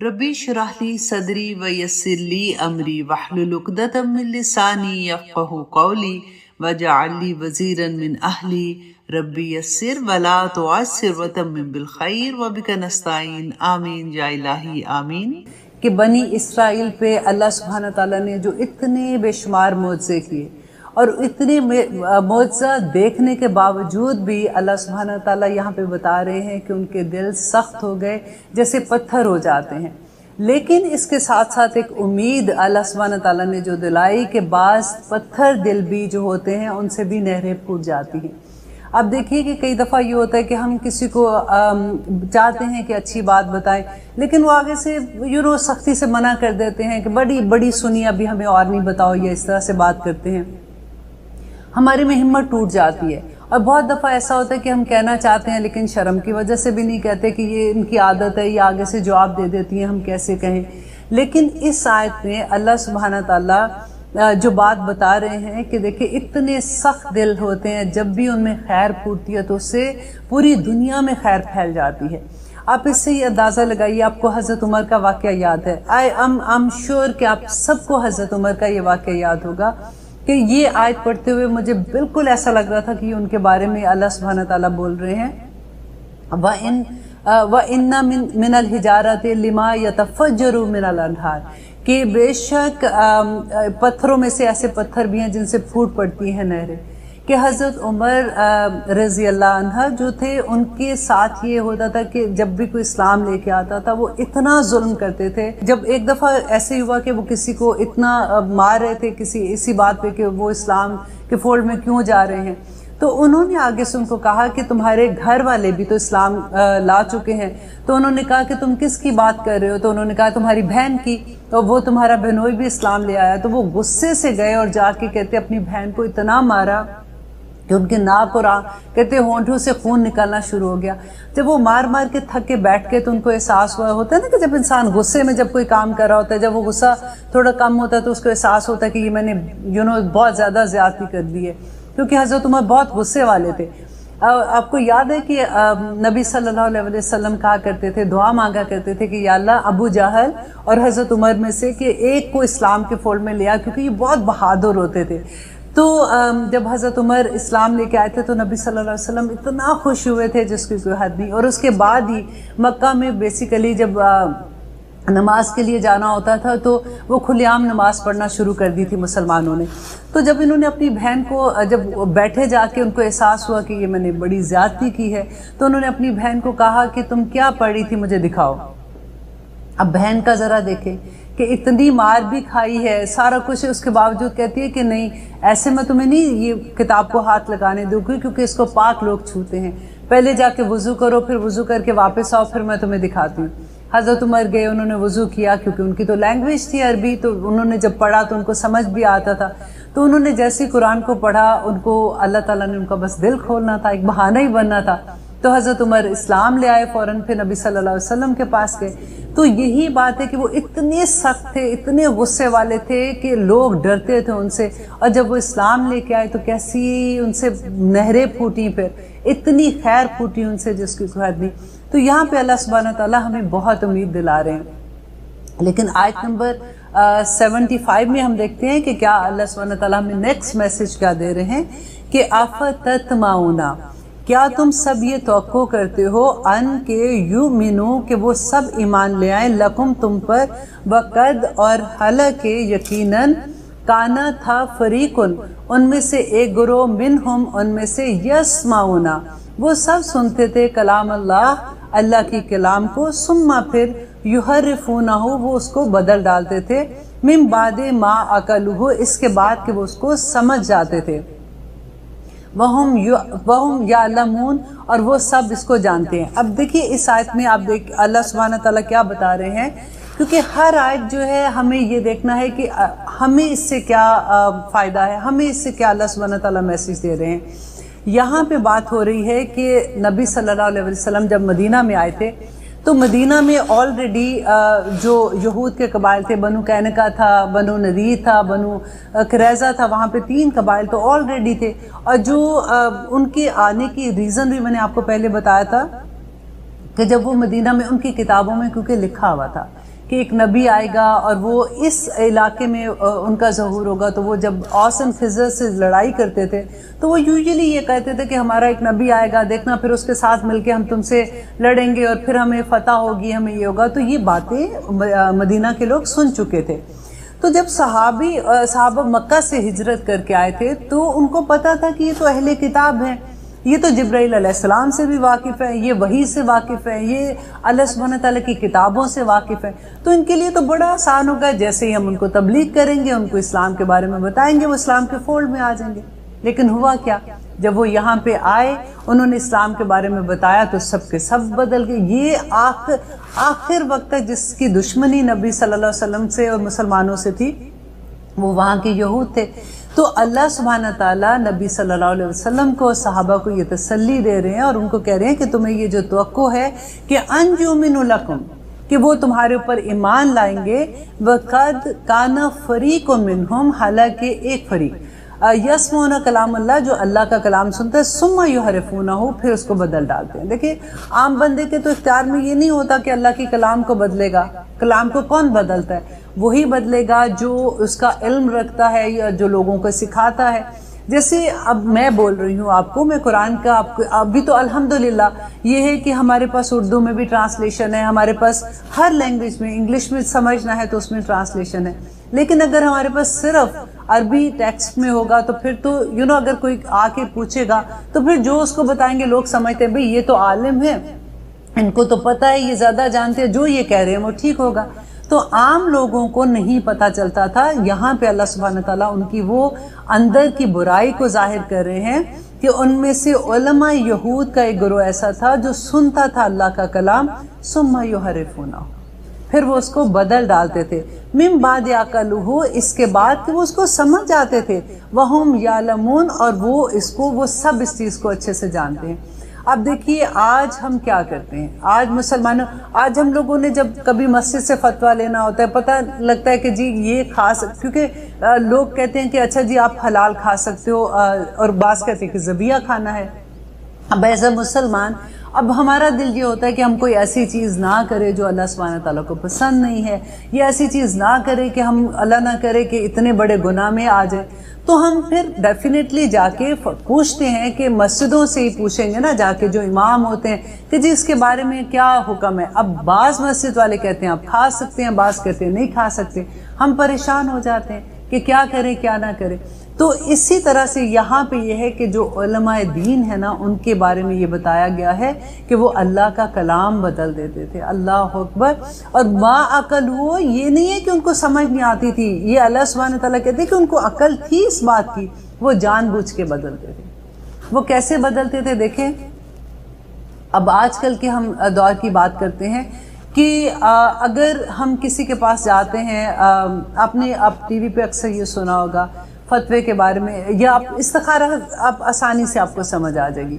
ربی اشرح لی صدری ویسر لی امری واحلل عقدۃ من لسانی یفقهوا قولی واجعل لی وزیرا من اہلی ربی یسر ولا تعسر وتمم بالخیر وبک نستعین آمین یا الہی آمین۔ کہ بنی اسرائیل پہ اللہ سبحانہ تعالیٰ نے جو اتنے بے شمار معجزے کیے اور اتنے معجزہ دیکھنے کے باوجود بھی اللہ سبحانہ تعالیٰ یہاں پہ بتا رہے ہیں کہ ان کے دل سخت ہو گئے جیسے پتھر ہو جاتے ہیں، لیکن اس کے ساتھ ساتھ ایک امید اللہ سبحانہ تعالیٰ نے جو دلائی کہ بعض پتھر دل بھی جو ہوتے ہیں ان سے بھی نہریں پھوٹ جاتی ہیں۔ اب دیکھیے کہ کئی دفعہ یہ ہوتا ہے کہ ہم کسی کو چاہتے ہیں کہ اچھی بات بتائیں، لیکن وہ آگے سے سختی سے منع کر دیتے ہیں کہ بڑی بڑی سنی ابھی ہمیں اور نہیں بتاؤ، یا اس طرح سے بات کرتے ہیں، ہماری میں ہمت ٹوٹ جاتی ہے۔ اور بہت دفعہ ایسا ہوتا ہے کہ ہم کہنا چاہتے ہیں لیکن شرم کی وجہ سے بھی نہیں کہتے کہ یہ ان کی عادت ہے، یہ آگے سے جواب دے دیتی ہیں، ہم کیسے کہیں۔ لیکن اس آیت میں اللہ سبحانہ تعالیٰ جو بات بتا رہے ہیں کہ دیکھیں اتنے سخت دل ہوتے ہیں، جب بھی ان میں خیر پھوٹتی ہے تو اس سے پوری دنیا میں خیر پھیل جاتی ہے۔ آپ اس سے یہ اندازہ لگائیے، آپ کو حضرت عمر کا واقعہ یاد ہے، I'm sure کہ آپ سب کو حضرت عمر کا یہ واقعہ یاد ہوگا کہ یہ آیت پڑھتے ہوئے مجھے بالکل ایسا لگ رہا تھا کہ ان کے بارے میں اللہ سبحانہ تعالیٰ بول رہے ہیں وَإِنَّ مِنَ الْحِجَارَةِ لِمَا يَتَفَجَّرُ مِنَ الْأَنْهَارِ، کہ بے شک پتھروں میں سے ایسے پتھر بھی ہیں جن سے پھوٹ پڑتی ہیں نہریں۔ کہ حضرت عمر رضی اللہ عنہ جو تھے، ان کے ساتھ یہ ہوتا تھا کہ جب بھی کوئی اسلام لے کے آتا تھا وہ اتنا ظلم کرتے تھے۔ جب ایک دفعہ ایسے ہوا کہ وہ کسی کو اتنا مار رہے تھے اسی بات پہ کہ وہ اسلام کے فولڈ میں کیوں جا رہے ہیں، تو انہوں نے آگے سے ان کو کہا کہ تمہارے گھر والے بھی تو اسلام لا چکے ہیں۔ تو انہوں نے کہا کہ تم کس کی بات کر رہے ہو؟ تو انہوں نے کہا تمہاری بہن کی، تو وہ تمہارا بہنوئی بھی اسلام لے آیا۔ تو وہ غصے سے گئے اور جا کے کہتے اپنی بہن کو اتنا مارا کہ ان کے ناک اور کہتے ہونٹوں سے خون نکلنا شروع ہو گیا۔ جب وہ مار مار کے تھک کے بیٹھ گئے تو ان کو احساس ہوا، ہوتا ہے نا کہ جب انسان غصے میں جب کوئی کام کر رہا ہوتا ہے، جب وہ غصہ تھوڑا کم ہوتا ہے تو اس کو احساس ہوتا ہے کہ یہ میں نے بہت زیادہ زیادتی کر دی ہے، کیونکہ حضرت عمر بہت غصے والے تھے۔ آپ کو یاد ہے کہ نبی صلی اللہ علیہ وسلم کہا کرتے تھے، دعا مانگا کرتے تھے کہ یا اللہ ابو جہل اور حضرت عمر میں سے کہ ایک کو اسلام کے فولڈ میں لیا، کیونکہ یہ بہت بہادر ہوتے تھے۔ تو جب حضرت عمر اسلام لے کے آئے تھے تو نبی صلی اللہ علیہ وسلم اتنا خوش ہوئے تھے جس کی کوئی حد نہیں۔ اور اس کے بعد ہی مکہ میں بیسیکلی جب نماز کے لیے جانا ہوتا تھا تو وہ کھلے عام نماز پڑھنا شروع کر دی تھی مسلمانوں نے۔ تو جب انہوں نے اپنی بہن کو، جب بیٹھے جا کے ان کو احساس ہوا کہ یہ میں نے بڑی زیادتی کی ہے، تو انہوں نے اپنی بہن کو کہا کہ تم کیا پڑھی تھی مجھے دکھاؤ۔ اب بہن کا ذرا دیکھیں کہ اتنی مار بھی کھائی ہے، سارا کچھ، اس کے باوجود کہتی ہے کہ نہیں، ایسے میں تمہیں نہیں یہ کتاب کو ہاتھ لگانے دوں گی، کیونکہ اس کو پاک لوگ چھوتے ہیں، پہلے جا کے وضو کرو، پھر وضو کر کے واپس آؤ، پھر میں تمہیں دکھاتی ہوں۔ حضرت عمر گئے، انہوں نے وضو کیا، کیونکہ ان کی تو لینگویج تھی عربی، تو انہوں نے جب پڑھا تو ان کو سمجھ بھی آتا تھا، تو انہوں نے جیسے قرآن کو پڑھا، ان کو اللہ تعالیٰ نے ان کا بس دل کھولنا تھا، ایک بہانہ ہی بننا تھا۔ تو حضرت عمر اسلام لے آئے فوراً، پھر نبی صلی اللہ علیہ وسلم کے پاس گئے۔ تو یہی بات ہے کہ وہ اتنے سخت تھے، اتنے غصے والے تھے کہ لوگ ڈرتے تھے ان سے، اور جب وہ اسلام لے کے آئے تو کیسی ان سے نہریں پھوٹیں، پھر اتنی خیر پھوٹی ان سے جس کی کوئی حد نہیں۔ تو یہاں پہ اللہ سبحانہ تعالیٰ ہمیں بہت امید دلا رہے ہیں۔ لیکن آیت نمبر 75 میں ہم دیکھتے ہیں کہ کیا اللہ سبحانہ تعالیٰ ہمیں نیکسٹ میسج کیا دے رہے ہیں کہ افتطمعون، کیا تم سب یہ توقع کرتے ہو ان کے یؤمنو، کہ وہ سب ایمان لے آئیں، لکم تم پر، وقد اور حالانکہ یقیناً، کانا تھا فریقن ان میں سے ایک گروہ، منہم ان میں سے، یسمعون وہ سب سنتے تھے، کلام اللہ کی کلام کو، ثم پھر یحرفونہ وہ اس کو بدل ڈالتے تھے، من بعد ما عقلوہ اس کے بعد کہ وہ اس کو سمجھ جاتے تھے، وہم یعلمون اور وہ سب اس کو جانتے ہیں۔ اب دیکھیے اس آیت میں آپ اللہ سبحانہ تعالیٰ کیا بتا رہے ہیں، کیونکہ ہر آیت جو ہے ہمیں یہ دیکھنا ہے کہ ہمیں اس سے کیا فائدہ ہے، ہمیں اس سے کیا اللہ سبحانہ تعالیٰ میسج دے رہے ہیں۔ یہاں پہ بات ہو رہی ہے کہ نبی صلی اللہ علیہ وسلم جب مدینہ میں آئے تھے تو مدینہ میں آلریڈی جو یہود کے قبائل تھے، بنو قینقاع تھا، بنو نذیر تھا، بنو قریظہ تھا، وہاں پہ 3 قبائل تو آلریڈی تھے، اور جو ان کے آنے کی ریزن بھی میں نے آپ کو پہلے بتایا تھا کہ جب وہ مدینہ میں ان کی کتابوں میں کیونکہ لکھا ہوا تھا کہ ایک نبی آئے گا اور وہ اس علاقے میں ان کا ظہور ہوگا. تو وہ جب اوس اینڈ خضر سے لڑائی کرتے تھے تو وہ یوزلی یہ کہتے تھے کہ ہمارا ایک نبی آئے گا، دیکھنا پھر اس کے ساتھ مل کے ہم تم سے لڑیں گے اور پھر ہمیں فتح ہوگی، ہمیں یہ ہوگا. تو یہ باتیں مدینہ کے لوگ سن چکے تھے. تو جب صحابہ مکہ سے ہجرت کر کے آئے تھے تو ان کو پتا تھا کہ یہ تو اہل کتاب ہیں، یہ تو جبرائیل علیہ السلام سے بھی واقف ہے، یہ وحی سے واقف ہے، یہ اللہ سبحانہ تعالیٰ کی کتابوں سے واقف ہے. تو ان کے لیے تو بڑا آسان ہوگا، جیسے ہی ہم ان کو تبلیغ کریں گے، ان کو اسلام کے بارے میں بتائیں گے، وہ اسلام کے فولڈ میں آ جائیں گے. لیکن ہوا کیا؟ جب وہ یہاں پہ آئے، انہوں نے اسلام کے بارے میں بتایا تو سب کے سب بدل گئے. یہ آخر وقت تک جس کی دشمنی نبی صلی اللہ علیہ وسلم سے اور مسلمانوں سے تھی وہ وہاں کے یہود تھے. تو اللہ سبحانہ تعالیٰ نبی صلی اللہ علیہ وسلم کو، صحابہ کو یہ تسلی دے رہے ہیں اور ان کو کہہ رہے ہیں کہ تمہیں یہ جو توقع ہے کہ ان یؤمنوا لکم، کہ وہ تمہارے اوپر ایمان لائیں گے. وقد کان فریق منہم، حالانکہ ایک فریق یسمعون کلام اللہ، جو اللہ کا کلام سنتا ہے، ثم یحرفونہ، پھر اس کو بدل ڈالتے ہیں. دیکھیں عام بندے کے تو اختیار میں یہ نہیں ہوتا کہ اللہ کے کلام کو بدلے گا. کلام کو کون بدلتا ہے؟ وہی بدلے گا جو اس کا علم رکھتا ہے یا جو لوگوں کو سکھاتا ہے. جیسے اب میں بول رہی ہوں آپ کو، میں قرآن کا ابھی تو الحمدللہ یہ ہے کہ ہمارے پاس اردو میں بھی ٹرانسلیشن ہے، ہمارے پاس ہر لینگویج میں، انگلش میں سمجھنا ہے تو اس میں ٹرانسلیشن ہے. لیکن اگر ہمارے پاس صرف عربی ٹیکسٹ میں ہوگا تو پھر تو اگر کوئی آ کے پوچھے گا تو پھر جو اس کو بتائیں گے لوگ سمجھتے ہیں بھئی یہ تو عالم ہے، ان کو تو پتہ ہے، یہ زیادہ جانتے ہیں، جو یہ کہہ رہے ہیں وہ ٹھیک ہوگا. تو عام لوگوں کو نہیں پتہ چلتا تھا. یہاں پہ اللہ سبحانہ تعالیٰ ان کی وہ اندر کی برائی کو ظاہر کر رہے ہیں کہ ان میں سے علماء یہود کا ایک گروہ ایسا تھا جو سنتا تھا اللہ کا کلام، ثم یحرفونہ، پھر وہ اس کو بدل ڈالتے تھے. من بعد یعقلوہ، اس کے بعد کہ وہ اس کو سمجھ جاتے تھے. وہم یعلمون، اور وہ سب اس چیز کو اچھے سے جانتے ہیں. اب دیکھیے آج ہم کیا کرتے ہیں، آج ہم لوگوں نے جب کبھی مسجد سے فتویٰ لینا ہوتا ہے، پتہ لگتا ہے کہ جی یہ کھا سکتے، کیونکہ لوگ کہتے ہیں کہ اچھا جی آپ حلال کھا سکتے ہو، اور بعض کہتے ہیں کہ ذبیحہ کھانا ہے. اب ایز اے مسلمان اب ہمارا دل یہ ہوتا ہے کہ ہم کوئی ایسی چیز نہ کرے جو اللہ سبحانہ تعالیٰ کو پسند نہیں ہے، یا ایسی چیز نہ کرے کہ ہم اللہ نہ کرے کہ اتنے بڑے گناہ میں آ جائے. تو ہم پھر ڈیفینیٹلی جا کے پوچھتے ہیں کہ مسجدوں سے ہی پوچھیں گے نا، جا کے جو امام ہوتے ہیں کہ جی اس کے بارے میں کیا حکم ہے. اب بعض مسجد والے کہتے ہیں آپ کھا سکتے ہیں، بعض کہتے ہیں نہیں کھا سکتے. ہم پریشان ہو جاتے ہیں کہ کیا کریں کیا نہ کریں. تو اسی طرح سے یہاں پہ یہ ہے کہ جو علماء دین ہے نا، ان کے بارے میں یہ بتایا گیا ہے کہ وہ اللہ کا کلام بدل دیتے تھے. اللہ اکبر. اور ما عقلوا، یہ نہیں ہے کہ ان کو سمجھ نہیں آتی تھی، یہ اللہ سبحانہ تعالیٰ کہتے ہیں کہ ان کو عقل تھی اس بات کی، وہ جان بوجھ کے بدلتے تھے. وہ کیسے بدلتے تھے؟ دیکھیں اب آج کل کے ہم دور کی بات کرتے ہیں کہ اگر ہم کسی کے پاس جاتے ہیں، آپ نے ٹی وی پہ اکثر یہ سنا ہوگا فتوے کے بارے میں، یا آپ استخارہ، آپ آسانی سے آپ کو سمجھ آ جائے گی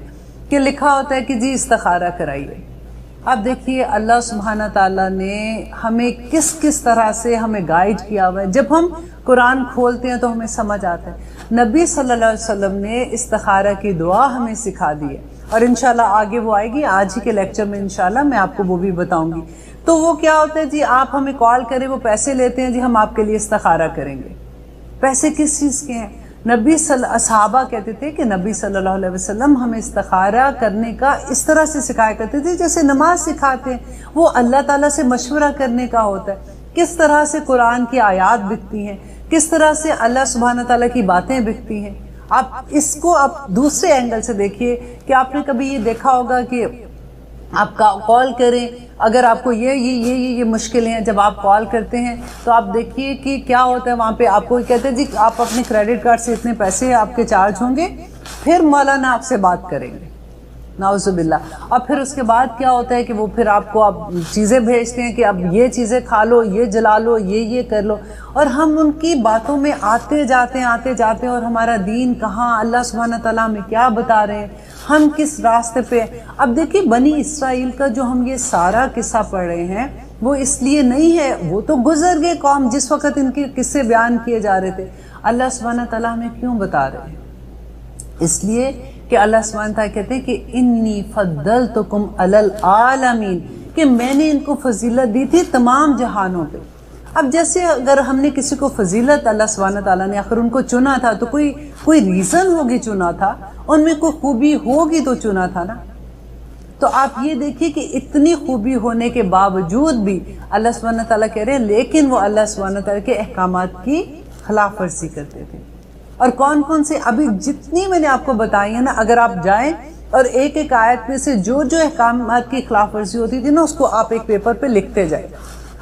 کہ لکھا ہوتا ہے کہ جی استخارہ کرائیے. اب دیکھیے اللہ سبحانہ تعالیٰ نے ہمیں کس طرح سے ہمیں گائیڈ کیا ہوا ہے. جب ہم قرآن کھولتے ہیں تو ہمیں سمجھ آتا ہے. نبی صلی اللہ علیہ وسلم نے استخارہ کی دعا ہمیں سکھا دی ہے، اور انشاءاللہ آگے وہ آئے گی، آج ہی کے لیکچر میں انشاءاللہ میں آپ کو وہ بھی بتاؤں گی. تو وہ کیا ہوتا ہے جی، آپ ہمیں کال کریں، وہ پیسے لیتے ہیں، جی ہم آپ کے لیے استخارہ کریں گے. پیسے کس چیز کے ہیں؟ صحابہ کہتے تھے کہ نبی صلی اللہ علیہ وسلم ہمیں استخارہ کرنے کا اس طرح سے سکھایا کرتے تھے جیسے نماز سکھاتے ہیں. وہ اللہ تعالیٰ سے مشورہ کرنے کا ہوتا ہے، کس طرح سے قرآن کی آیات بکتی ہیں، کس طرح سے اللہ سبحانہ تعالیٰ کی باتیں بکتی ہیں. آپ اس کو آپ دوسرے اینگل سے دیکھیے کہ آپ نے کبھی یہ دیکھا ہوگا کہ آپ کال کریں، اگر آپ کو یہ مشکلیں ہیں، جب آپ کال کرتے ہیں تو آپ دیکھیے کہ کیا ہوتا ہے وہاں پہ. آپ کو کہتے ہیں جی آپ اپنے کریڈٹ کارڈ سے اتنے پیسے آپ کے چارج ہوں گے، پھر مولانا آپ سے بات کریں گے، نعوذ باللہ. اور پھر اس کے بعد کیا ہوتا ہے کہ وہ پھر آپ کو چیزیں بھیجتے ہیں کہ اب یہ چیزیں کھا لو، یہ جلا لو، یہ کر لو. اور ہم ان کی باتوں میں آتے جاتے ہیں، اور ہمارا دین کہاں، اللہ سبحانہ تعالیٰ ہمیں کیا بتا رہے ہیں، ہم کس راستے پہ. اب دیکھیے بنی اسرائیل کا جو ہم یہ سارا قصہ پڑھ رہے ہیں وہ اس لیے نہیں ہے، وہ تو گزر گئے قوم جس وقت ان کے قصے بیان کیے جا رہے تھے. اللہ سبحانہ تعالیٰ ہمیں کیوں بتا رہے ہیں؟ اس لیے کہ اللہ سبحانہ تعالیٰ کہتے ہیں کہ انی فضلتکم علی العالمین، کہ میں نے ان کو فضیلت دی تھی تمام جہانوں پہ. اب جیسے اگر ہم نے کسی کو فضیلت اللہ سبحانہ تعالیٰ نے آخر ان کو چنا تھا تو کوئی ریزن ہوگی چنا تھا، ان میں کوئی خوبی ہوگی تو چنا تھا نا. تو آپ یہ دیکھیے کہ اتنی خوبی ہونے کے باوجود بھی اللہ سبحانہ تعالیٰ کہہ رہے ہیں لیکن وہ اللہ سبحانہ تعالیٰ کے احکامات کی خلاف ورزی کرتے تھے. اور کون کون سے ابھی جتنی میں نے آپ کو بتائی ہے نا، اگر آپ جائیں اور ایک ایک آیت میں سے جو احکامات کی خلاف ورزی ہوتی تھی نا اس کو آپ ایک پیپر پہ لکھتے جائیں.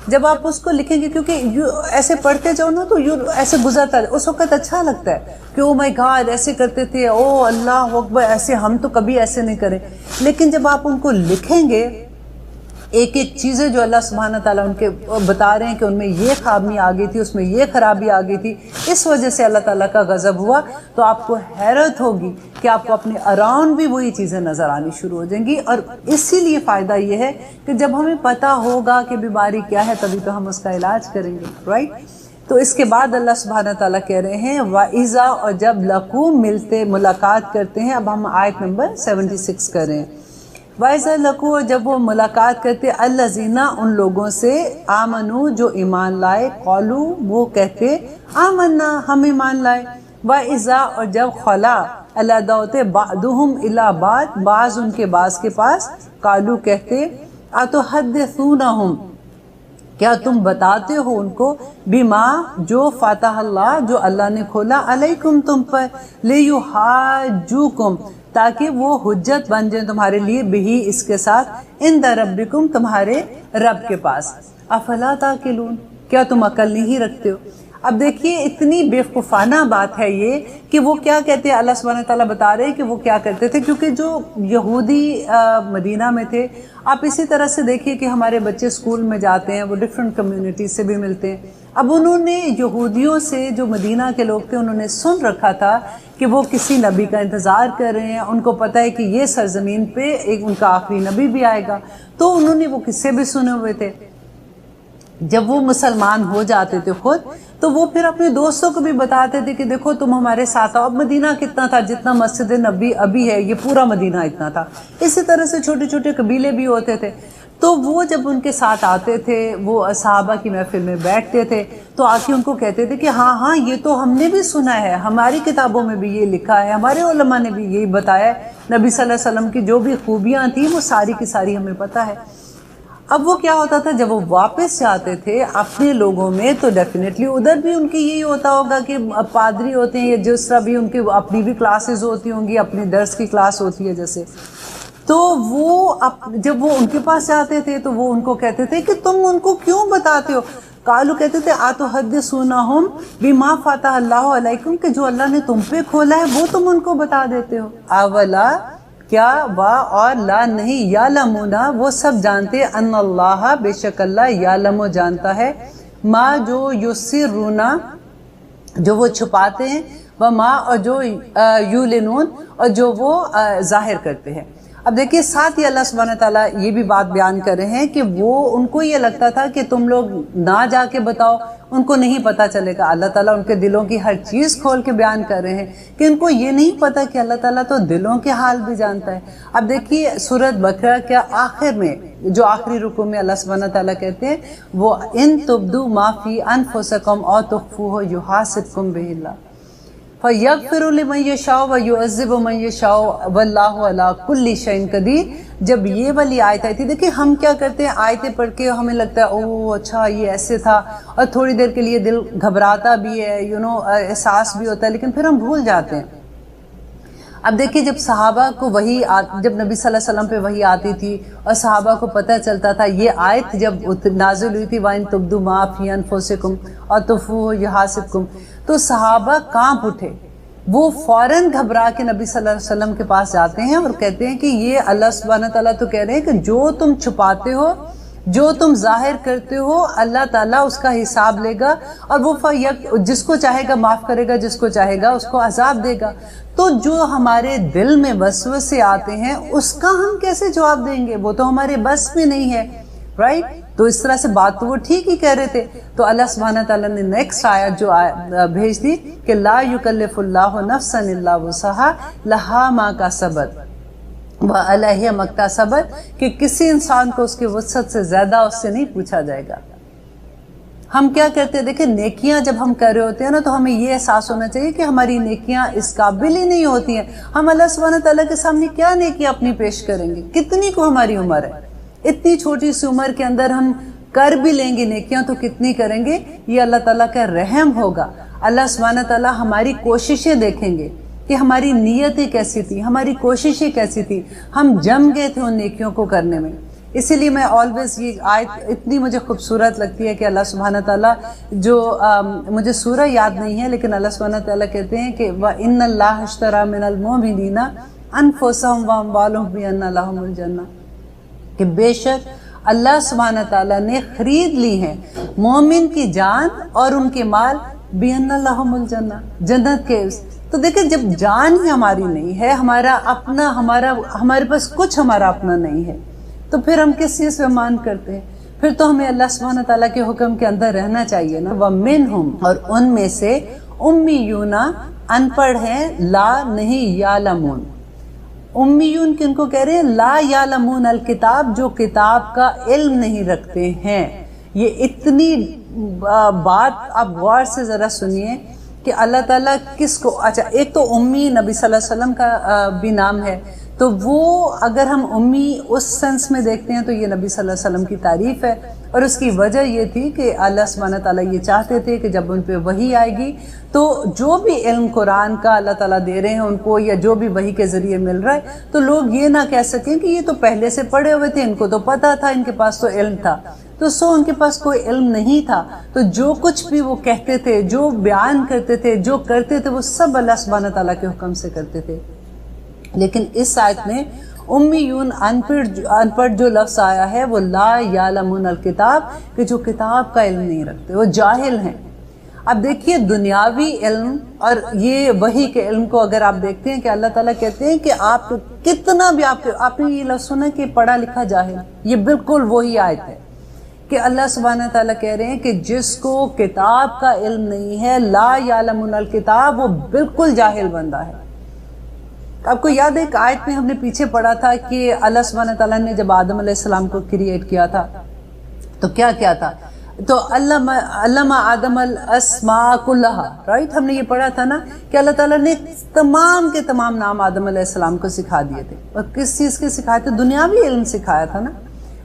جب آپ اس کو لکھیں گے، کیونکہ ایسے پڑھتے جاؤ نا تو ایسے گزرتا ہے، اس وقت اچھا لگتا ہے کہ او مائی گاڈ ایسے کرتے تھے، او اللہ اکبر ایسے، ہم تو کبھی ایسے نہیں کریں. لیکن جب آپ ان کو لکھیں گے ایک ایک چیزیں جو اللہ سبحانہ تعالیٰ ان کے بتا رہے ہیں کہ ان میں یہ خامی آ گئی تھی، اس میں یہ خرابی آ گئی تھی، اس وجہ سے اللہ تعالیٰ کا غضب ہوا، تو آپ کو حیرت ہوگی کہ آپ کو اپنے اراؤنڈ بھی وہی چیزیں نظر آنی شروع ہو جائیں گی. اور اسی لیے فائدہ یہ ہے کہ جب ہمیں پتہ ہوگا کہ بیماری کیا ہے تبھی تو ہم اس کا علاج کریں گے، رائٹ. تو اس کے بعد اللہ سبحانہ تعالیٰ کہہ رہے ہیں وَإِذَا، اور جب لقو ملتے ملاقات کرتے ہیں. اب ہم آیت نمبر 76 کر رہے ہیں. وَإِذَا لَقُوا، جب وہ ملاقات کرتے الَّذِينَ ان لوگوں سے آمنوا جو ایمان لائے، قالوا وہ کہتے آمنا ہم ایمان لائے. وَإِذَا، اور جب خلا علیحدہ ہوتے بعضهم إِلَى بعض بعض ان کے بعض کے پاس، قالوا کہتے أَتُحَدِّثُونَهُمْ کیا تم بتاتے ہو ان کو، بما جو فتح اللہ جو اللہ نے کھولا، علیکم تم پر، لیحاجوکم تاکہ وہ حجت بن جائیں تمہارے لیے، بہی اس کے ساتھ، عند ربکم تمہارے رب کے پاس. افلا تعقلون کیا تم عقل نہیں رکھتے ہو. اب دیکھیے اتنی بیوقوفانہ بات ہے یہ کہ وہ کیا کہتے ہیں، اللہ سبحانہ تعالیٰ بتا رہے ہیں کہ وہ کیا کرتے تھے. کیونکہ جو یہودی مدینہ میں تھے، آپ اسی طرح سے دیکھیے کہ ہمارے بچے اسکول میں جاتے ہیں، وہ ڈفرینٹ کمیونٹی سے بھی ملتے ہیں. اب انہوں نے یہودیوں سے، جو مدینہ کے لوگ تھے، انہوں نے سن رکھا تھا کہ وہ کسی نبی کا انتظار کر رہے ہیں، ان کو پتہ ہے کہ یہ سرزمین پہ ایک ان کا آخری نبی بھی آئے گا. تو انہوں نے وہ قصے بھی سنے ہوئے تھے. جب وہ مسلمان ہو جاتے تھے خود، تو وہ پھر اپنے دوستوں کو بھی بتاتے تھے کہ دیکھو تم ہمارے ساتھ آؤ. اب مدینہ کتنا تھا، جتنا مسجد نبی ابھی ہے یہ پورا مدینہ اتنا تھا. اسی طرح سے چھوٹے چھوٹے قبیلے بھی ہوتے تھے. تو وہ جب ان کے ساتھ آتے تھے، وہ صحابہ کی محفل میں بیٹھتے تھے، تو آ کے ان کو کہتے تھے کہ ہاں ہاں یہ تو ہم نے بھی سنا ہے، ہماری کتابوں میں بھی یہ لکھا ہے، ہمارے علماء نے بھی یہی بتایا ہے، نبی صلی اللہ علیہ وسلم کی جو بھی خوبیاں تھیں وہ ساری کی ساری ہمیں پتہ ہے. اب وہ کیا ہوتا تھا، جب وہ واپس جاتے تھے اپنے لوگوں میں، تو ڈیفینیٹلی ادھر بھی ان کی یہی ہوتا ہوگا کہ پادری ہوتے ہیں یا جس طرح بھی ان کی اپنی بھی کلاسز ہوتی ہوں گی، اپنی درس کی کلاس ہوتی ہے جیسے. تو وہ جب وہ ان کے پاس جاتے تھے تو وہ ان کو کہتے تھے کہ تم ان کو کیوں بتاتے ہو. قالو کہتے تھے اتحدثونہم بما فتح اللہ علیکم، کہ جو اللہ نے تم پہ کھولا ہے وہ تم ان کو بتا دیتے ہو. اولا کیا، وا اور لا نہیں، یعلمون وہ سب جانتے، ان اللہ بے شک اللہ، یعلم جانتا ہے، ما جو یسرون جو وہ چھپاتے ہیں، وما اور جو یعلنون اور جو وہ ظاہر کرتے ہیں. اب دیکھیے ساتھ ہی اللہ سبحانہ تعالیٰ یہ بھی بات بیان کر رہے ہیں کہ وہ ان کو یہ لگتا تھا کہ تم لوگ نہ جا کے بتاؤ، ان کو نہیں پتہ چلے گا. اللہ تعالیٰ ان کے دلوں کی ہر چیز کھول کے بیان کر رہے ہیں کہ ان کو یہ نہیں پتہ کہ اللہ تعالیٰ تو دلوں کے حال بھی جانتا ہے. اب دیکھیے سورۃ بقرہ کے آخر میں، جو آخری رکوع میں اللہ سبحانہ تعالیٰ کہتے ہیں وہ ان تبدوا ما فی انفسکم او تخفوہ یحاسبکم بہ اللہ فَيَغْفِرُ لِمَنْ يَشَاءُ وَيُعَذِّبُ مَنْ يَشَاءُ وَاللَّهُ عَلَىٰ كُلِّ شَيْءٍ قَدِيرٌ. جب یہ والی آیت آئی تھی، دیکھیں ہم کیا کرتے ہیں، آیتیں پڑھ کے ہمیں لگتا ہے اوہ اچھا یہ ایسے تھا، اور تھوڑی دیر کے لیے دل گھبراتا بھی ہے، احساس بھی ہوتا ہے، لیکن پھر ہم بھول جاتے ہیں. اب دیکھیے جب صحابہ کو وہی جب نبی صلی اللہ علیہ وسلم پہ وہی آتی تھی اور صحابہ کو پتہ چلتا تھا، یہ آیت جب نازل ہوئی تھی وَإِن تُبْدُوا مَا فِي أَنفُسِكُمْ أَوْ تُخْفُوهُ يُحَاسِبْكُم، تو صحابہ کانپ اٹھے. وہ فوراً گھبرا کے نبی صلی اللہ علیہ وسلم کے پاس جاتے ہیں اور کہتے ہیں کہ یہ اللہ سبحانہ تعالیٰ تو کہہ رہے ہیں کہ جو تم چھپاتے ہو، جو تم ظاہر کرتے ہو، اللہ تعالیٰ اس کا حساب لے گا، اور وہ جس کو چاہے گا معاف کرے گا، جس کو چاہے گا اس کو عذاب دے گا. تو جو ہمارے دل میں وسوسے آتے ہیں اس کا ہم کیسے جواب دیں گے، وہ تو ہمارے بس میں نہیں ہے، رائٹ. تو اس طرح سے بات تو وہ ٹھیک ہی کہہ رہے تھے. تو اللہ سبحانہ تعالیٰ نے نیکسٹ آیت جو بھیج دی کہ لا یکلف اللہ نفسا الا وسعها لها ما کسبت وَعَلَيْهِ مَكْتَسَبَتْ کہ کسی انسان کو اس کی وسعت سے زیادہ اس سے نہیں پوچھا جائے گا. ہم کیا کرتے ہیں؟ دیکھیں نیکیاں جب ہم کر رہے ہوتے ہیں نا تو ہمیں یہ احساس ہونا چاہیے کہ ہماری نیکیاں اس قابل ہی نہیں ہوتی ہیں. ہم اللہ سبحانہ تعالیٰ کے سامنے کیا نیکیاں اپنی پیش کریں گے؟ کتنی کو ہماری عمر ہے، اتنی چھوٹی سی عمر کے اندر ہم کر بھی لیں گے نیکیاں تو کتنی کریں گے؟ یہ اللہ تعالیٰ کا رحم ہوگا. اللہ سبحانہ تعالیٰ ہماری کوششیں دیکھیں گے کہ ہماری نیتیں کیسی تھی، ہماری کوششیں کیسی تھی، ہم جم گئے تھے ان نیکیوں کو کرنے میں. اسی لیے میں آلویز یہ آیت اتنی مجھے خوبصورت لگتی ہے کہ اللہ سبحانہ تعالیٰ جو مجھے سورہ یاد نہیں ہے لیکن اللہ سبحانہ تعالیٰ کہتے ہیں کہ وَإِنَّ اللَّهَ اشْتَرَىٰ مِنَ الْمُؤْمِنِينَ أَنفُسَهُمْ وَأَمْوَالَهُمْ بِأَنَّ لَهُمُ الْجَنَّةَ کہ بے شک اللہ سبحانہ تعالیٰ نے خرید لی ہے مومن کی جان اور ان کے مال بِأَنَّ لَهُمُ الْجَنَّةَ جنت کے. تو دیکھیں جب جان ہی ہماری نہیں ہے، ہمارے پاس کچھ ہمارا اپنا نہیں ہے تو پھر ہم کس چیز پہ مان کرتے ہیں؟ پھر تو ہمیں اللہ سبحانہ تعالیٰ کے حکم کے اندر رہنا چاہیے نا. وَمِنْهُمْ اور ان میں سے امیون ان پڑھ ہیں، لا نہیں یعلمون. امیون کن کو کہہ رہے ہیں؟ لا یعلمون الکتاب جو کتاب کا علم نہیں رکھتے ہیں. یہ اتنی بات آپ غور سے ذرا سنیے کہ اللہ تعالیٰ کس کو، اچھا ایک تو امی نبی صلی اللہ علیہ وسلم کا بھی نام ہے تو وہ اگر ہم امی اس سینس میں دیکھتے ہیں تو یہ نبی صلی اللہ علیہ وسلم کی تعریف ہے. اور اس کی وجہ یہ تھی کہ اللہ سبحانہ تعالیٰ یہ چاہتے تھے کہ جب ان پہ وحی آئے گی تو جو بھی علم قرآن کا اللہ تعالیٰ دے رہے ہیں ان کو یا جو بھی وحی کے ذریعے مل رہا ہے تو لوگ یہ نہ کہہ سکیں کہ یہ تو پہلے سے پڑھے ہوئے تھے، ان کو تو پتہ تھا، ان کے پاس تو علم تھا. تو ان کے پاس کوئی علم نہیں تھا تو جو کچھ بھی وہ کہتے تھے، جو بیان کرتے تھے، جو کرتے تھے وہ سب اللہ سبحانہ تعالیٰ کے حکم سے کرتے تھے. لیکن اس آیت میں امیون ان پڑھ جو لفظ آیا ہے وہ لا یعلمون الکتاب کہ جو کتاب کا علم نہیں رکھتے، وہ جاہل ہیں. اب دیکھیے دنیاوی علم اور یہ وحی کے علم کو اگر آپ دیکھتے ہیں کہ اللہ تعالیٰ کہتے ہیں کہ آپ کتنا بھی آپ نے یہ لفظ سنا کہ پڑھا لکھا جاہل، یہ بالکل وہی آیت ہے کہ اللہ سبحانہ تعالیٰ کہہ رہے ہیں کہ جس کو کتاب کا علم نہیں ہے، لا یعلمون الکتاب، وہ بالکل جاہل بندہ ہے. آپ کو یاد ہے ایک آیت میں ہم نے پیچھے پڑھا تھا کہ اللہ سبحانہ تعالیٰ نے جب آدم علیہ السلام کو کریٹ کیا تھا تو کیا تھا؟ تو علم آدم الاسماء کلہا، رائٹ؟ ہم نے یہ پڑھا تھا نا کہ اللہ تعالیٰ نے تمام کے تمام نام آدم علیہ السلام کو سکھا دیے تھے. اور کس چیز کے سکھائے تھے؟ دنیاوی علم سکھایا تھا نا.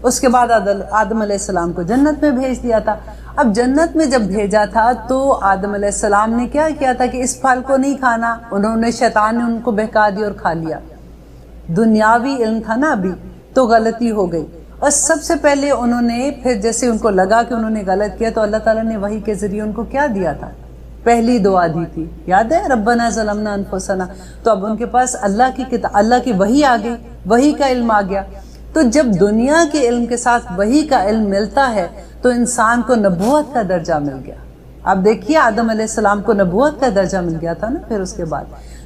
اس کے بعد آدم علیہ السلام کو جنت میں بھیج دیا تھا. اب جنت میں جب بھیجا تھا تو آدم علیہ السلام نے کیا کیا تھا کہ اس پھل کو نہیں کھانا، انہوں نے شیطان نے ان کو بہکا دیا اور کھا لیا. دنیاوی علم تھا نا ابھی تو غلطی ہو گئی. اور سب سے پہلے انہوں نے پھر جیسے ان کو لگا کہ انہوں نے غلط کیا تو اللہ تعالیٰ نے وحی کے ذریعے ان کو کیا دیا تھا؟ پہلی دعا دی تھی، یاد ہے؟ ربنا ظلمنا انفسنا. تو اب ان کے پاس اللہ کی وحی آ گئی، وحی کا علم آ گیا. تو جب دنیا کے علم کے ساتھ وحی کا علم ملتا ہے تو انسان کو نبوت کا درجہ مل گیا. آپ دیکھیے آدم علیہ السلام کو نبوت کا درجہ مل گیا تھا نا. پھر اس کے بعد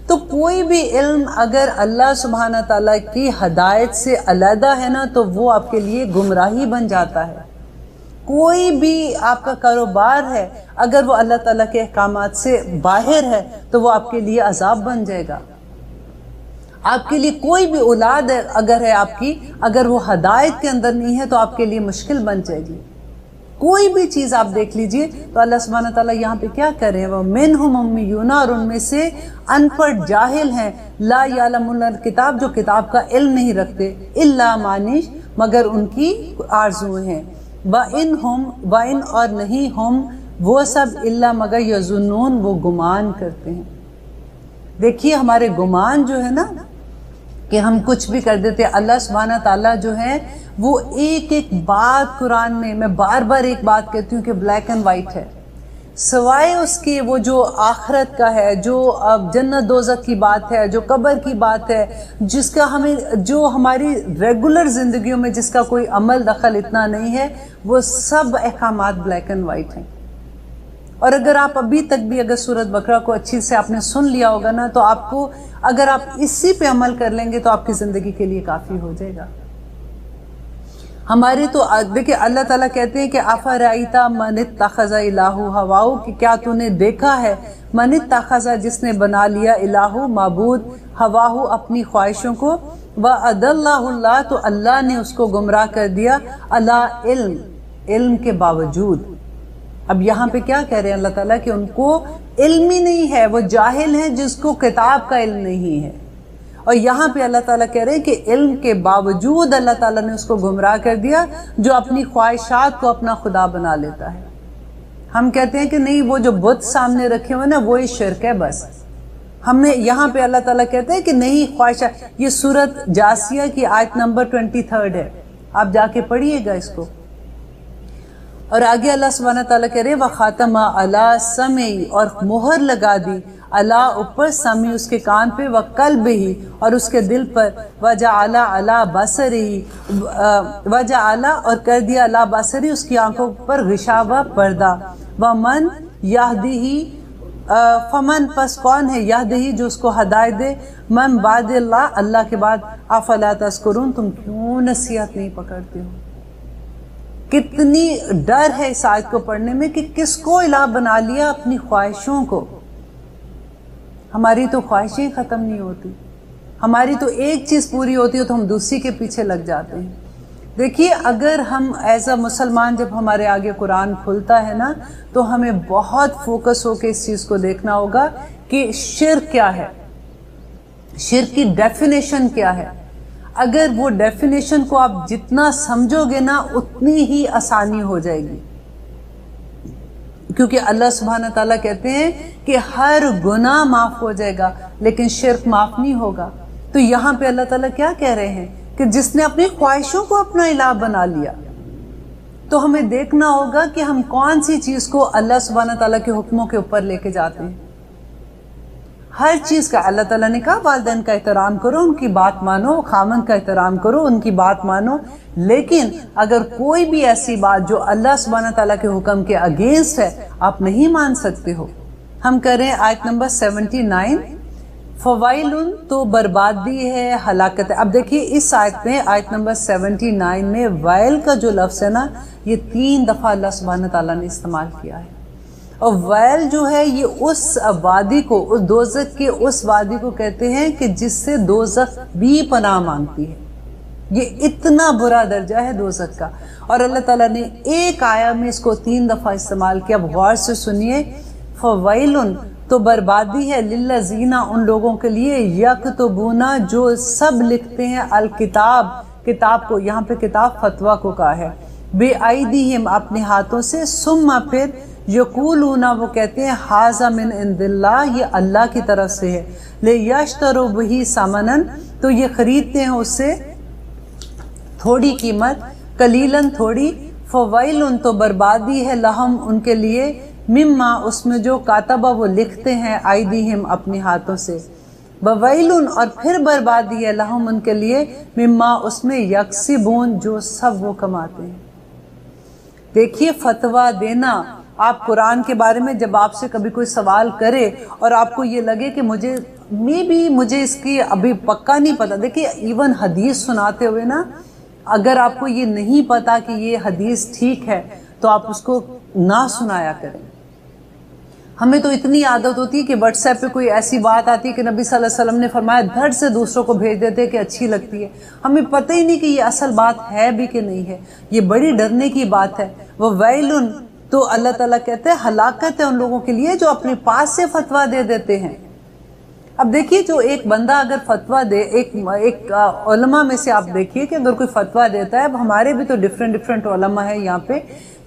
تو کوئی بھی علم اگر اللہ سبحانہ تعالیٰ کی ہدایت سے علیحدہ ہے نا تو وہ آپ کے لیے گمراہی بن جاتا ہے. کوئی بھی آپ کا کاروبار ہے اگر وہ اللہ تعالیٰ کے احکامات سے باہر ہے تو وہ آپ کے لیے عذاب بن جائے گا. آپ کے لیے کوئی بھی اولاد اگر ہے آپ کی، اگر وہ ہدایت کے اندر نہیں ہے تو آپ کے لیے مشکل بن جائے گی. کوئی بھی چیز آپ دیکھ لیجئے تو اللہ سبحانہ تعالیٰ یہاں پہ کیا کر رہے ہیں؟ وہ منہم امیون، اور ان میں سے ان پڑھ جاہل ہیں، لا یعلمون الکتاب جو کتاب کا علم نہیں رکھتے، الا مانش مگر ان کی آرزویں ہیں، وَإِن اور نہیں ہم وہ سب الا مگر یظنون وہ گمان کرتے ہیں. دیکھیے ہمارے گمان جو ہے نا کہ ہم کچھ بھی کر دیتے. اللہ سبحانہ تعالیٰ جو ہے وہ ایک ایک بات قرآن میں بار بار ایک بات کہتی ہوں کہ بلیک اینڈ وائٹ ہے، سوائے اس کے وہ جو آخرت کا ہے، جو جنت دوزخ کی بات ہے، جو قبر کی بات ہے، جس کا جو ہماری ریگولر زندگیوں میں جس کا کوئی عمل دخل اتنا نہیں ہے، وہ سب احکامات بلیک اینڈ وائٹ ہیں. اور اگر آپ ابھی تک بھی اگر سورۃ بقرہ کو اچھی سے آپ نے سن لیا ہوگا نا تو آپ کو اگر آپ اسی پہ عمل کر لیں گے تو آپ کی زندگی کے لیے کافی ہو جائے گا. ہمارے تو دیکھیں اللہ تعالیٰ کہتے ہیں کہ افرأیتا من اتخذ الہ ہواہ، کہ کیا تو نے دیکھا ہے من اتخذ، جس نے بنا لیا الہ معبود ہواہ اپنی خواہشوں کو، وَأَضَلَّهُ اللہ، تو اللہ نے اس کو گمراہ کر دیا علی علم، علم کے باوجود۔ اب یہاں پہ کیا کہہ رہے ہیں اللہ تعالیٰ کہ ان کو علم ہی نہیں ہے، وہ جاہل ہیں جس کو کتاب کا علم نہیں ہے۔ اور یہاں پہ اللہ تعالیٰ کہہ رہے ہیں کہ علم کے باوجود اللہ تعالیٰ نے اس کو گمراہ کر دیا، جو اپنی خواہشات کو اپنا خدا بنا لیتا ہے۔ ہم کہتے ہیں کہ نہیں، وہ جو بت سامنے رکھے ہوئے نا وہی شرک ہے بس۔ ہم نے یہاں پہ اللہ تعالیٰ کہتے ہیں کہ نہیں، خواہشات، یہ سورت جاسیہ کی آیت نمبر 23 ہے، آپ جا کے پڑھیے گا اس کو۔ اور آگے اللہ سبحانہ تعالیٰ کہہ رہے وَخَاتَمَ عَلَىٰ سَمْعِهِ، اور مہر لگا دی عَلَىٰ اوپر، سَمْعِ اس کے کان پہ، وَقَلْبِهِ اور اس کے دل پر، وَجَعَلَ عَلَىٰ بَصَرِهِ وَجَعَلَ اور کر دیا عَلَىٰ بَصَرِهِ اس کی آنکھوں پر غشاوہ پردہ، وَمَنْ يَهْدِهِ فمن پس کون ہے یہدہی جو اس کو ہدایت دے، من بعد اللہ اللہ کے بعد، افلا تذکرون تم کیوں نصیحت نہیں پکڑتے ہو۔ کتنی ڈر ہے اس آیت کو پڑھنے میں کہ کس کو الہ بنا لیا، اپنی خواہشوں کو۔ ہماری تو خواہشیں ختم نہیں ہوتی، ہماری تو ایک چیز پوری ہوتی ہے تو ہم دوسری کے پیچھے لگ جاتے ہیں۔ دیکھیے اگر ہم ایز اے مسلمان جب ہمارے آگے قرآن کھلتا ہے نا تو ہمیں بہت فوکس ہو کے اس چیز کو دیکھنا ہوگا کہ شرک کیا ہے، شرک کی ڈیفینیشن کیا ہے۔ اگر وہ ڈیفینیشن کو آپ جتنا سمجھو گے نا اتنی ہی آسانی ہو جائے گی، کیونکہ اللہ سبحانہ تعالیٰ کہتے ہیں کہ ہر گناہ معاف ہو جائے گا لیکن شرک معاف نہیں ہوگا۔ تو یہاں پہ اللہ تعالیٰ کیا کہہ رہے ہیں کہ جس نے اپنی خواہشوں کو اپنا الہ بنا لیا، تو ہمیں دیکھنا ہوگا کہ ہم کون سی چیز کو اللہ سبحانہ تعالیٰ کے حکموں کے اوپر لے کے جاتے ہیں۔ ہر چیز کا اللہ تعالیٰ نے کہا والدین کا احترام کرو، ان کی بات مانو، خامن کا احترام کرو، ان کی بات مانو، لیکن اگر کوئی بھی ایسی بات جو اللہ سبحانہ تعالیٰ کے حکم کے اگینسٹ ہے آپ نہیں مان سکتے ہو۔ ہم کریں آیت نمبر 79، فوائل تو بربادی ہے، ہلاکت ہے۔ اب دیکھیے اس آیت میں، آیت نمبر 79 میں وائل کا جو لفظ ہے نا یہ 3 دفعہ اللہ سبحانہ تعالیٰ نے استعمال کیا ہے۔ اور ویل جو ہے یہ اس وادی کو، اس دوزخ کے اس وادی کو کہتے ہیں کہ جس سے دوزخ بھی پناہ مانگتی ہے۔ یہ اتنا برا درجہ ہے دوزخ کا، اور اللہ تعالیٰ نے ایک آیہ میں اس کو 3 دفعہ استعمال کیا۔ اب غور سے سنیے، فویل تو بربادی ہے، للذین ان لوگوں کے لیے، یکتبون جو سب لکھتے ہیں، الکتاب کتاب کو، یہاں پہ کتاب فتویٰ کو کہا ہے، بے ایدیہم اپنے ہاتھوں سے، ثم پھر یقولون وہ کہتے ہیں، ھذا من عند اللہ یہ اللہ کی طرف سے ہے، لیشتروا بہ ثمنا تو یہ خریدتے ہیں اس سے تھوڑی قیمت، قلیلاً تھوڑی، فویل تو بربادی ہے، لہم ان کے لیے، مما اس میں جو کاتبہ وہ لکھتے ہیں، ایدیہم اپنے ہاتھوں سے، بویل اور پھر بربادی ہے، لہم ان کے لیے، مما اس میں یکسبون جو سب وہ کماتے ہیں۔ دیکھیے فتویٰ دینا، آپ قرآن کے بارے میں جب آپ سے کبھی کوئی سوال کرے اور آپ کو یہ لگے کہ مجھے اس کی ابھی پکا نہیں پتا، دیکھیے ایون حدیث سناتے ہوئے نا اگر آپ کو یہ نہیں پتا کہ یہ حدیث ٹھیک ہے تو آپ اس کو نہ سنایا کریں۔ ہمیں تو اتنی عادت ہوتی ہے کہ واٹس ایپ پہ کوئی ایسی بات آتی ہے کہ نبی صلی اللہ علیہ وسلم نے فرمایا، دھڑ سے دوسروں کو بھیج دیتے کہ اچھی لگتی ہے، ہمیں پتہ ہی نہیں کہ یہ اصل بات ہے بھی کہ نہیں ہے۔ یہ بڑی ڈرنے کی بات ہے۔ وہ ویلن تو اللہ تعالیٰ کہتے ہیں ہلاکت ہے ان لوگوں کے لیے جو اپنے پاس سے فتویٰ دے دیتے ہیں۔ اب دیکھیے جو ایک بندہ اگر فتویٰ دے، ایک علماء میں سے آپ دیکھیے کہ اگر کوئی فتویٰ دیتا ہے، اب ہمارے بھی تو ڈیفرنٹ علماء ہیں یہاں پہ،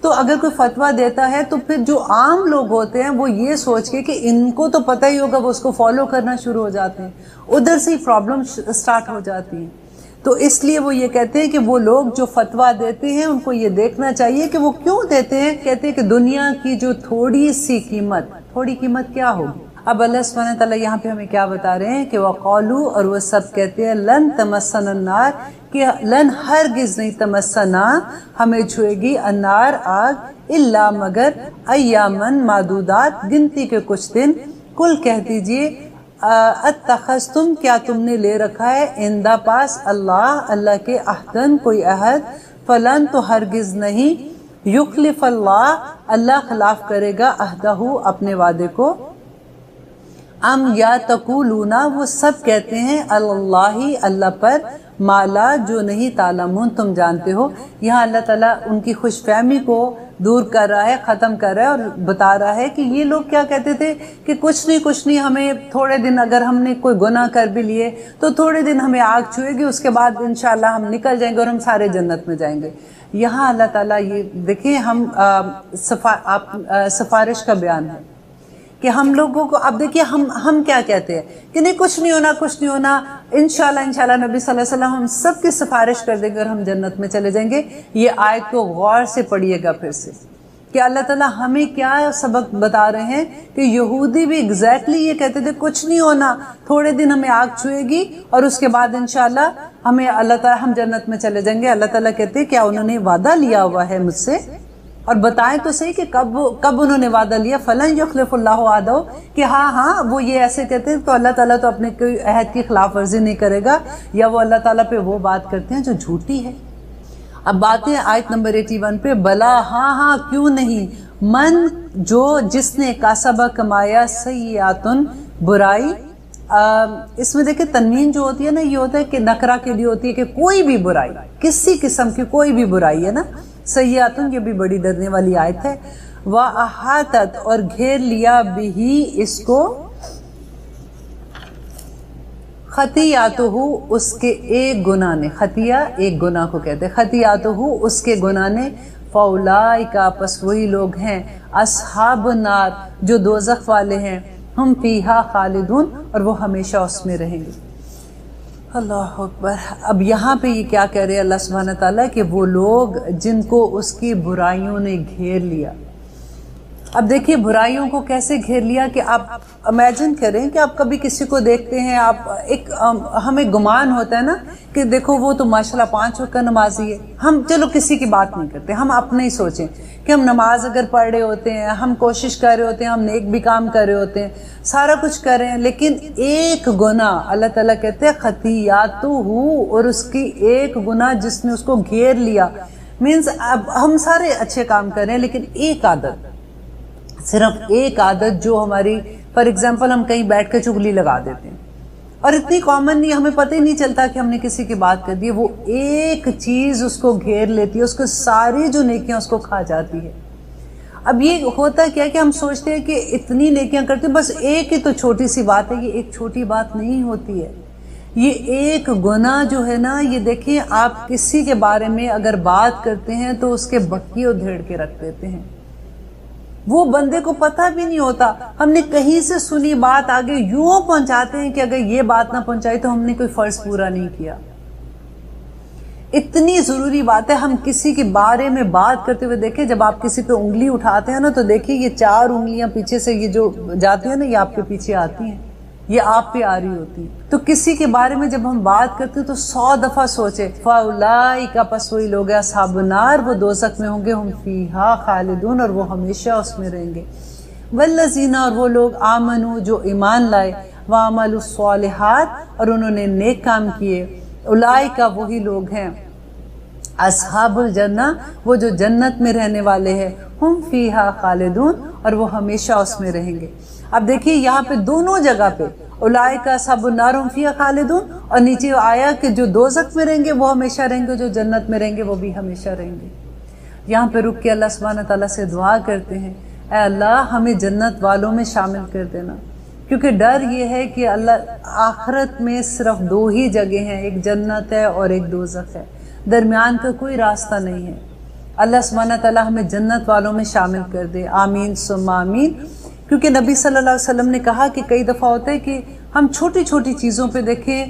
تو اگر کوئی فتویٰ دیتا ہے تو پھر جو عام لوگ ہوتے ہیں وہ یہ سوچ کے کہ ان کو تو پتہ ہی ہوگا، وہ اس کو فالو کرنا شروع ہو جاتے ہیں، ادھر سے ہی پرابلم سٹارٹ ہو جاتی ہیں۔ تو اس لیے وہ یہ کہتے ہیں کہ وہ لوگ جو فتویٰ دیتے ہیں ان کو یہ دیکھنا چاہیے کہ وہ کیوں دیتے ہیں۔ کہتے ہیں کہ دنیا کی جو تھوڑی سی قیمت، تھوڑی قیمت کیا ہوگی؟ اب اللہ سبحانہ تعالیٰ یہاں پہ ہمیں کیا بتا رہے ہیں کہ وَقَالُوا اور وہ سب کہتے ہیں، لن تمسنا النار کہ لن ہرگز نہیں تمسنا ہمیں چھوئے گی النار آگ، الا مگر ایامن معدودات گنتی کے کچھ دن، کل کہہ دیجئے اتخذتم کیا تم نے لے رکھا ہے عندہ پاس اللہ کے عہدن کوئی عہد، فلن تو ہرگز نہیں، یخلف اللہ اللہ خلاف کرے گا عہدہ اپنے وعدے کو، ام یا تقولون وہ سب کہتے ہیں اللہ اللہ پر مالا جو نہیں تعلمون تم جانتے ہو۔ یہاں اللہ تعالیٰ ان کی خوش فہمی کو دور کر رہا ہے، ختم کر رہا ہے، اور بتا رہا ہے کہ یہ لوگ کیا کہتے تھے کہ کچھ نہیں ہمیں تھوڑے دن اگر ہم نے کوئی گناہ کر بھی لیے تو تھوڑے دن ہمیں آگ چھوئے گی، اس کے بعد انشاءاللہ ہم نکل جائیں گے اور ہم سارے جنت میں جائیں گے۔ یہاں اللہ تعالیٰ یہ دیکھیں، ہم سفارش کا بیان ہے کہ ہم لوگوں کو، اب دیکھیے ہم کیا کہتے ہیں کہ نہیں کچھ نہیں ہونا، انشاءاللہ نبی صلی اللہ علیہ وسلم ہم سب کی سفارش کر دیں گے اور ہم جنت میں چلے جائیں گے۔ یہ آیت کو غور سے پڑھیے گا پھر سے کہ اللہ تعالیٰ ہمیں کیا سبق بتا رہے ہیں کہ یہودی بھی ایگزیکٹلی یہ کہتے تھے کچھ نہیں ہونا، تھوڑے دن ہمیں آگ چھوئے گی اور اس کے بعد انشاءاللہ ہمیں اللہ تعالیٰ ہم جنت میں چلے جائیں گے۔ اللہ تعالیٰ کہتے ہیں کیا انہوں نے وعدہ لیا ہوا ہے مجھ سے؟ اور بتائیں تو صحیح کہ کب انہوں نے وعدہ لیا، فلن یخلف اللہ وعدہ، کہ ہاں وہ یہ ایسے کہتے ہیں تو اللہ تعالیٰ تو اپنے کوئی عہد کی خلاف ورزی نہیں کرے گا، یا وہ اللہ تعالیٰ پہ وہ بات کرتے ہیں جو جھوٹی ہے۔ اب بات ہے آیت نمبر 81 پہ، بلا ہاں کیوں نہیں، من جس نے کاسبہ کمایا سیئاتن برائی، اس میں دیکھیں تنوین جو ہوتی ہے نا، یہ ہوتا ہے کہ نکرہ کے لیے ہوتی ہے کہ کوئی بھی برائی، کسی قسم کی کوئی بھی برائی ہے نا، سیئاتن یہ بھی بڑی ڈرنے والی آیت ہے، وَأَحَاطَتْ اور گھیر لیا بھی اس کو، خطیاتہ اس کے ایک گناہ نے، خطیہ ایک گناہ کو کہتے ہیں، خطیاتہ اس کے گناہ نے، فَأُولَٰئِکَ پس وہی لوگ ہیں، اصحاب النار جو دوزخ والے ہیں، ہم فیہا خالدون اور وہ ہمیشہ اس میں رہیں گے۔ اللہ اکبر۔ اب یہاں پہ یہ کیا کہہ رہے ہیں اللہ سبحانہ تعالیٰ کہ وہ لوگ جن کو اس کی برائیوں نے گھیر لیا۔ اب دیکھیے برائیوں کو کیسے گھیر لیا کہ آپ امیجن کریں کہ آپ کبھی کسی کو دیکھتے ہیں، آپ ایک ہمیں گمان ہوتا ہے نا کہ دیکھو وہ تو ماشاءاللہ 5 وقت کا نمازی ہے، ہم چلو کسی کی بات نہیں کرتے، ہم اپنے ہی سوچیں کہ ہم نماز اگر پڑھ رہے ہوتے ہیں، ہم کوشش کر رہے ہوتے ہیں، ہم نیک بھی کام کر رہے ہوتے ہیں، سارا کچھ کر رہے ہیں، لیکن ایک گناہ اللہ تعالیٰ کہتے ہیں خطیاتہ، اور اس کی ایک گناہ جس نے اس کو گھیر لیا، مینز اب ہم سارے اچھے کام کر رہے ہیں لیکن ایک عادت، صرف ایک عادت جو ہماری، فار ایگزامپل ہم کہیں بیٹھ کے چغلی لگا دیتے ہیں اور اتنی کامن نہیں، ہمیں پتہ ہی نہیں چلتا کہ ہم نے کسی کی بات کر دی، وہ ایک چیز اس کو گھیر لیتی ہے، اس کو ساری جو نیکیاں اس کو کھا جاتی ہے۔ اب یہ ہوتا کیا کہ ہم سوچتے ہیں کہ اتنی نیکیاں کرتے ہیں، بس ایک ہی تو چھوٹی سی بات ہے، یہ ایک چھوٹی بات نہیں ہوتی ہے، یہ ایک گناہ جو ہے نا، یہ دیکھیں آپ کسی کے بارے میں اگر بات کرتے ہیں تو اس کے بکیوں دھیڑ کے رکھ دیتے ہیں، وہ بندے کو پتہ بھی نہیں ہوتا، ہم نے کہیں سے سنی بات آگے یوں پہنچاتے ہیں کہ اگر یہ بات نہ پہنچائی تو ہم نے کوئی فرض پورا نہیں کیا۔ اتنی ضروری بات ہے، ہم کسی کے بارے میں بات کرتے ہوئے دیکھیں، جب آپ کسی پہ انگلی اٹھاتے ہیں نا تو دیکھیں یہ 4 انگلیاں پیچھے سے یہ جو جاتی ہیں نا، یہ آپ کے پیچھے آتی ہیں، یہ آپ پہ آ رہی ہوتی ہے۔ تو کسی کے بارے میں جب ہم بات کرتے ہیں تو 100 دفعہ سوچے، فَأُولَٰئِکَ پس وہی لوگ ہیں اصحاب النار، وہ دوزخ میں ہوں گے، ہم فیہا خالدون اور وہ ہمیشہ اس میں رہیں گے، والذین اور وہ لوگ آمنوا جو ایمان لائے، وعملوا الصالحات اور انہوں نے نیک کام کیے، اولئک وہی لوگ ہیں اصحاب الجنہ وہ جو جنت میں رہنے والے ہیں، ہم فیہا خالدون اور وہ ہمیشہ اس میں رہیں گے۔ اب دیکھیے یہاں پہ دونوں جگہ پہ اولئک اصحاب النار ہم فیہا خالدون، اور نیچے آیا کہ جو دوزخ میں رہیں گے وہ ہمیشہ رہیں گے، جو جنت میں رہیں گے وہ بھی ہمیشہ رہیں گے۔ یہاں پہ رک کے اللہ سبحانہ تعالیٰ سے دعا کرتے ہیں، اے اللہ ہمیں جنت والوں میں شامل کر دینا، کیونکہ ڈر یہ ہے کہ اللہ آخرت میں صرف 2 ہی جگہ ہیں، ایک جنت ہے اور ایک دوزخ ہے، درمیان کا کوئی راستہ نہیں ہے۔ اللہ سبحانہ تعالیٰ ہمیں جنت والوں میں شامل کر دے، آمین ثم آمین۔ کیونکہ نبی صلی اللہ علیہ وسلم نے کہا کہ کئی دفعہ ہوتا ہے کہ ہم چھوٹی چھوٹی چیزوں پہ دیکھیں،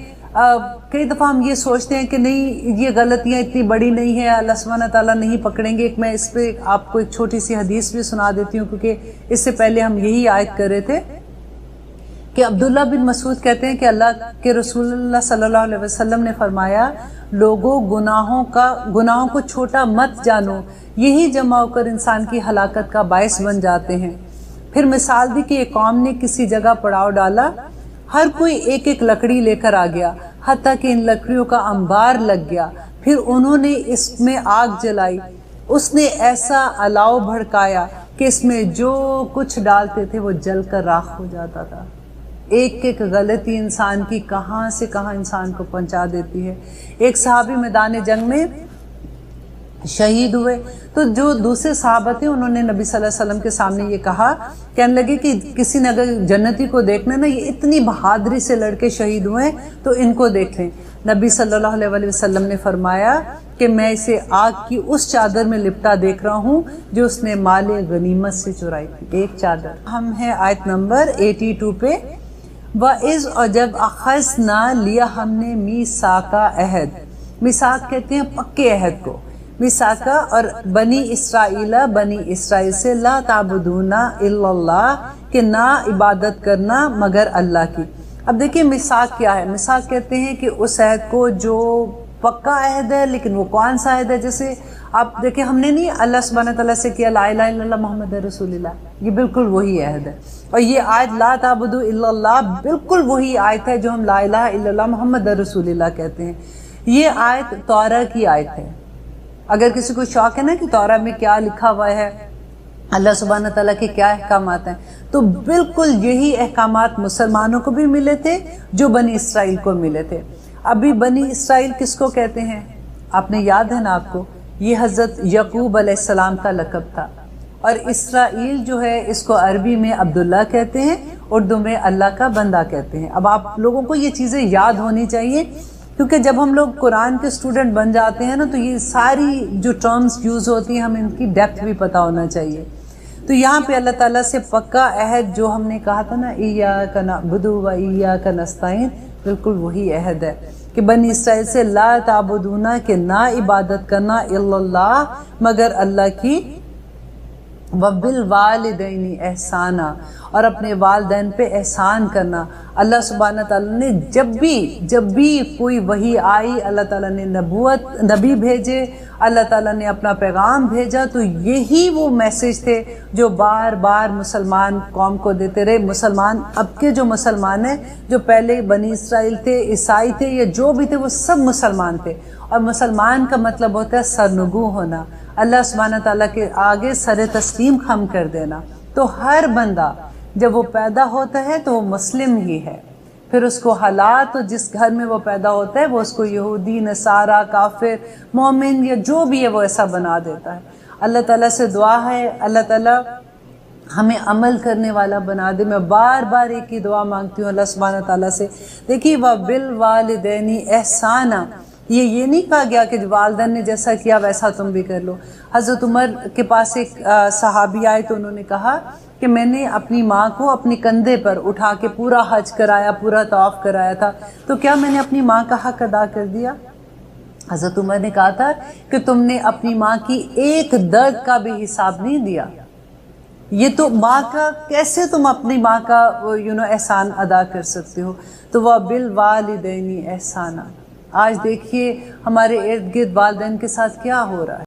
کئی دفعہ ہم یہ سوچتے ہیں کہ نہیں یہ غلطیاں اتنی بڑی نہیں ہے، اللہ سبحانہ تعالیٰ نہیں پکڑیں گے۔ ایک میں اس پہ آپ کو ایک چھوٹی سی حدیث بھی سنا دیتی ہوں، کیونکہ اس سے پہلے ہم یہی آیت کر رہے تھے کہ عبداللہ بن مسعود کہتے ہیں کہ اللہ کے رسول اللہ صلی اللہ علیہ وسلم نے فرمایا، لوگوں گناہوں کو چھوٹا مت جانو، یہی جمع ہو کر انسان کی ہلاکت کا باعث بن جاتے ہیں۔ پھر مثال دی کہ ایک قوم نے کسی جگہ پڑاؤ ڈالا، ہر کوئی ایک ایک لکڑی لے کر آ گیا، حتیٰ کہ ان لکڑیوں کا انبار لگ گیا، پھر انہوں نے اس میں آگ جلائی، اس نے ایسا الاؤ بھڑکایا کہ اس میں جو کچھ ڈالتے تھے وہ جل کر راکھ ہو جاتا تھا۔ ایک ایک غلطی انسان کی کہاں سے کہاں انسان کو پہنچا دیتی ہے۔ ایک صحابی میدان جنگ میں شہید ہوئے تو جو دوسرے صحابہ تھے انہوں نے نبی صلی اللہ علیہ وسلم کے سامنے یہ کہا، کہنے لگے کہ کسی نے اگر جنتی کو دیکھنا نا، یہ اتنی بہادری سے لڑکے شہید ہوئے تو ان کو دیکھ لیں۔ نبی صلی اللہ علیہ وسلم نے فرمایا کہ میں اسے آگ کی اس چادر میں لپٹا دیکھ رہا ہوں جو اس نے مال غنیمت سے چرائی تھی، ایک چادر۔ ہم ہیں آیت نمبر 82 پہ۔ وَإِذْ، اور جب اخذنا لیا ہم نے میثاقَ عہد، میثاق کہتے ہیں پکے عہد کو، میثاق، اور بنی اسرائیل سے لا تعبدون الا اللہ، کہ نہ عبادت کرنا مگر اللہ کی۔ اب دیکھیں میثاق کیا ہے؟ میثاق کہتے ہیں کہ اس عہد کو جو پکا عہد ہے، لیکن وہ کون سا عہد ہے؟ جیسے آپ دیکھیں ہم نے نہیں اللہ سبحانہ تعالیٰ سے کیا لا الہ الا اللہ محمد رسول اللہ، یہ بالکل وہی عہد ہے۔ اور یہ آیت لا تعبدوا الا اللہ بالکل وہی آیت ہے جو ہم لا الہ الا اللہ محمد رسول اللہ کہتے ہیں۔ یہ آیت تورا کی آیت ہے۔ اگر کسی کو شوق ہے نا کہ تورا میں کیا لکھا ہوا ہے، اللہ سبحانہ تعالیٰ کے کیا احکامات ہیں، تو بالکل یہی احکامات مسلمانوں کو بھی ملے تھے جو بنی اسرائیل کو ملے تھے۔ ابھی بنی اسرائیل کس کو کہتے ہیں؟ آپ نے یاد ہے نا آپ کو، یہ حضرت یعقوب علیہ السلام کا لقب تھا، اور اسرائیل جو ہے اس کو عربی میں عبداللہ کہتے ہیں، اردو میں اللہ کا بندہ کہتے ہیں۔ اب آپ لوگوں کو یہ چیزیں یاد ہونی چاہیے، کیونکہ جب ہم لوگ قرآن کے اسٹوڈنٹ بن جاتے ہیں نا تو یہ ساری جو ٹرمز یوز ہوتی ہیں ہمیں ان کی ڈیپتھ بھی پتہ ہونا چاہیے۔ تو یہاں پہ اللہ تعالیٰ سے پکا عہد جو ہم نے کہا تھا نا، ایاک نعبد و ایاک نستعین، بالکل وہی عہد ہے کہ بنی اسرائیل سے لا تعبدون، کہ نہ عبادت کرنا الا اللہ مگر اللہ کی، وبالوالدین احسانا، اور اپنے والدین پہ احسان کرنا۔ اللہ سبحانہ تعالیٰ نے جب بھی کوئی وحی آئی، اللہ تعالیٰ نے نبی بھیجے، اللہ تعالیٰ نے اپنا پیغام بھیجا، تو یہی وہ میسج تھے جو بار بار مسلمان قوم کو دیتے رہے۔ مسلمان اب کے جو مسلمان ہیں، جو پہلے بنی اسرائیل تھے، عیسائی تھے، یا جو بھی تھے، وہ سب مسلمان تھے۔ اور مسلمان کا مطلب ہوتا ہے سرنگو ہونا، اللہ سبحانہ تعالیٰ کے آگے سر تسلیم خم کر دینا۔ تو ہر بندہ جب وہ پیدا ہوتا ہے تو وہ مسلم ہی ہے، پھر اس کو حالات جس گھر میں وہ پیدا ہوتا ہے وہ اس کو یہودی، نصارہ، کافر، مومن یا جو بھی ہے وہ ایسا بنا دیتا ہے۔ اللہ تعالیٰ سے دعا ہے اللہ تعالیٰ ہمیں عمل کرنے والا بنا دے۔ میں بار بار ایک ہی دعا مانگتی ہوں اللہ سبحانہ تعالیٰ سے۔ دیکھیے وَبِالْوَالِدَيْنِ احسانًا، یہ نہیں کہا گیا کہ والدین نے جیسا کیا ویسا تم بھی کر لو۔ حضرت عمر کے پاس ایک صحابی آئے تو انہوں نے کہا کہ میں نے اپنی ماں کو اپنے کندھے پر اٹھا کے پورا حج کرایا، پورا طواف کرایا تھا، تو کیا میں نے اپنی ماں کا حق ادا کر دیا؟ حضرت عمر نے کہا تھا کہ تم نے اپنی ماں کی ایک درد کا بھی حساب نہیں دیا، یہ تو ماں کا، کیسے تم اپنی ماں کا احسان ادا کر سکتے ہو؟ تو وہ بالوالدین احسانا۔ آج دیکھیے ہمارے ارد گرد والدین کے ساتھ کیا ہو رہا ہے۔